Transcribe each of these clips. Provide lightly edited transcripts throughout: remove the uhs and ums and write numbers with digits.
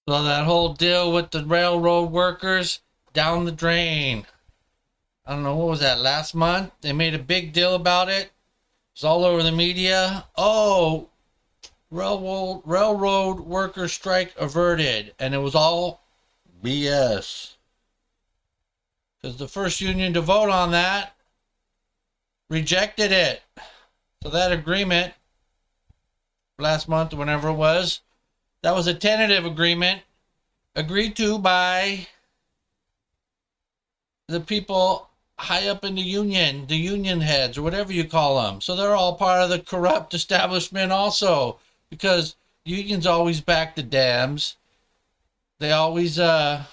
So that whole deal with the railroad workers down the drain. I don't know, what was that, last month? They made a big deal about it. It's all over the media. Oh, railroad worker strike averted. And it was all BS. Because the first union to vote on that rejected it. So that agreement last month, whenever it was, that was a tentative agreement agreed to by the people high up in the union heads, or whatever you call them. So they're all part of the corrupt establishment also, because unions always back the dams. They always, you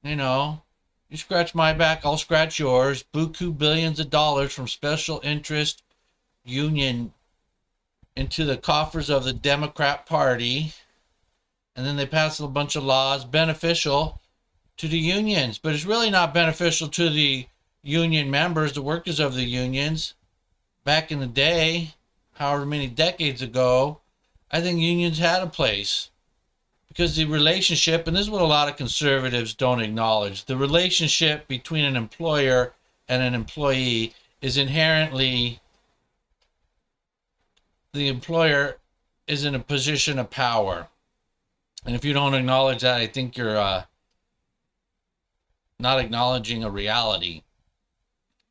know, you scratch my back, I'll scratch yours. Buku billions of dollars from special interest union into the coffers of the Democrat Party. And then they pass a bunch of laws beneficial to the unions, but it's really not beneficial to the union members, the workers of the unions. Back in the day, however many decades ago, I think unions had a place, because the relationship, and this is what a lot of conservatives don't acknowledge, the relationship between an employer and an employee is inherently, the employer is in a position of power. And if you don't acknowledge that, I think you're not acknowledging a reality.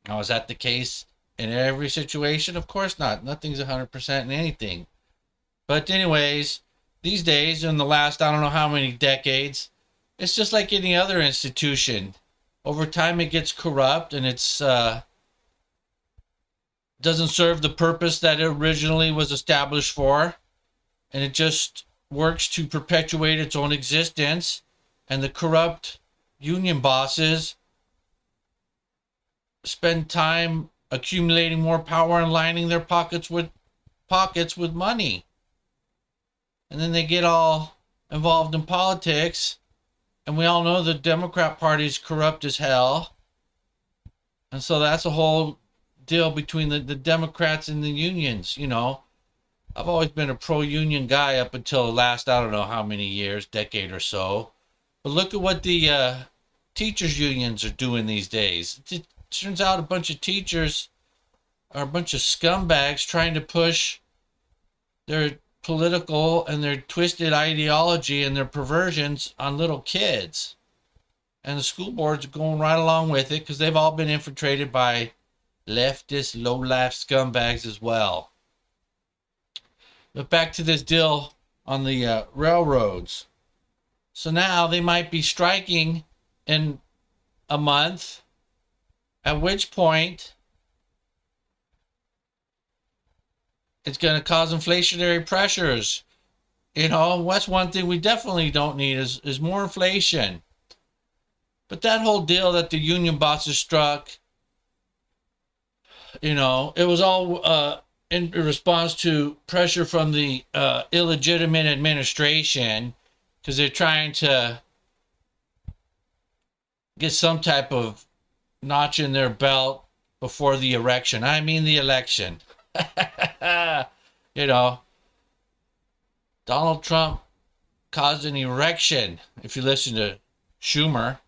Now, is that the case in every situation? Of course not. Nothing's 100% in anything. But anyways, these days, in the last, I don't know how many decades, it's just like any other institution. Over time, it gets corrupt, and it's doesn't serve the purpose that it originally was established for, and it just works to perpetuate its own existence. And the corrupt union bosses spend time accumulating more power and lining their pockets with money. And then they get all involved in politics, and we all know the Democrat Party is corrupt as hell. And so that's a whole deal between the Democrats and the unions. I've always been a pro-union guy up until the last, I don't know how many years, decade or so. But look at what the teachers' unions are doing these days. It turns out a bunch of teachers are a bunch of scumbags trying to push their political and their twisted ideology and their perversions on little kids. And the school boards are going right along with it, because they've all been infiltrated by leftist, low-life scumbags as well. But back to this deal on the railroads. So now they might be striking in a month, at which point it's going to cause inflationary pressures. That's one thing we definitely don't need is more inflation. But that whole deal that the union bosses struck, it was all in response to pressure from the illegitimate administration, because they're trying to get some type of notch in their belt before the election. I mean the election. Donald Trump caused an erection, if you listen to Schumer.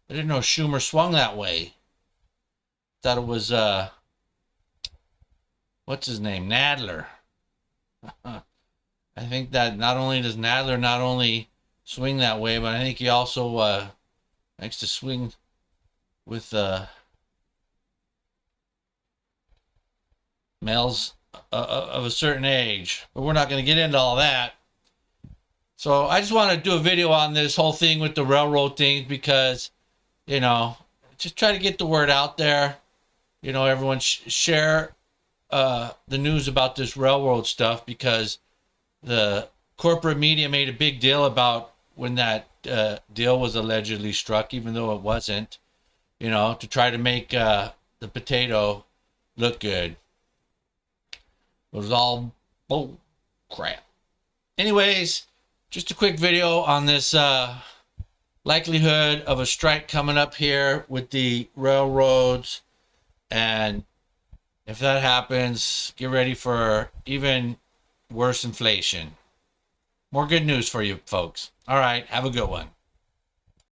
I didn't know Schumer swung that way. Thought it was, what's his name? Nadler. I think that not only does Nadler not only swing that way, but I think he also likes to swing with males of a certain age. But we're not going to get into all that. So I just want to do a video on this whole thing with the railroad thing, because, just try to get the word out there. Everyone share the news about this railroad stuff, because the corporate media made a big deal about when that deal was allegedly struck, even though it wasn't, to try to make the potato look good. It was all bull crap. Anyways, just a quick video on this likelihood of a strike coming up here with the railroads. And if that happens, get ready for even worse inflation. More good news for you folks. All right. Have a good one.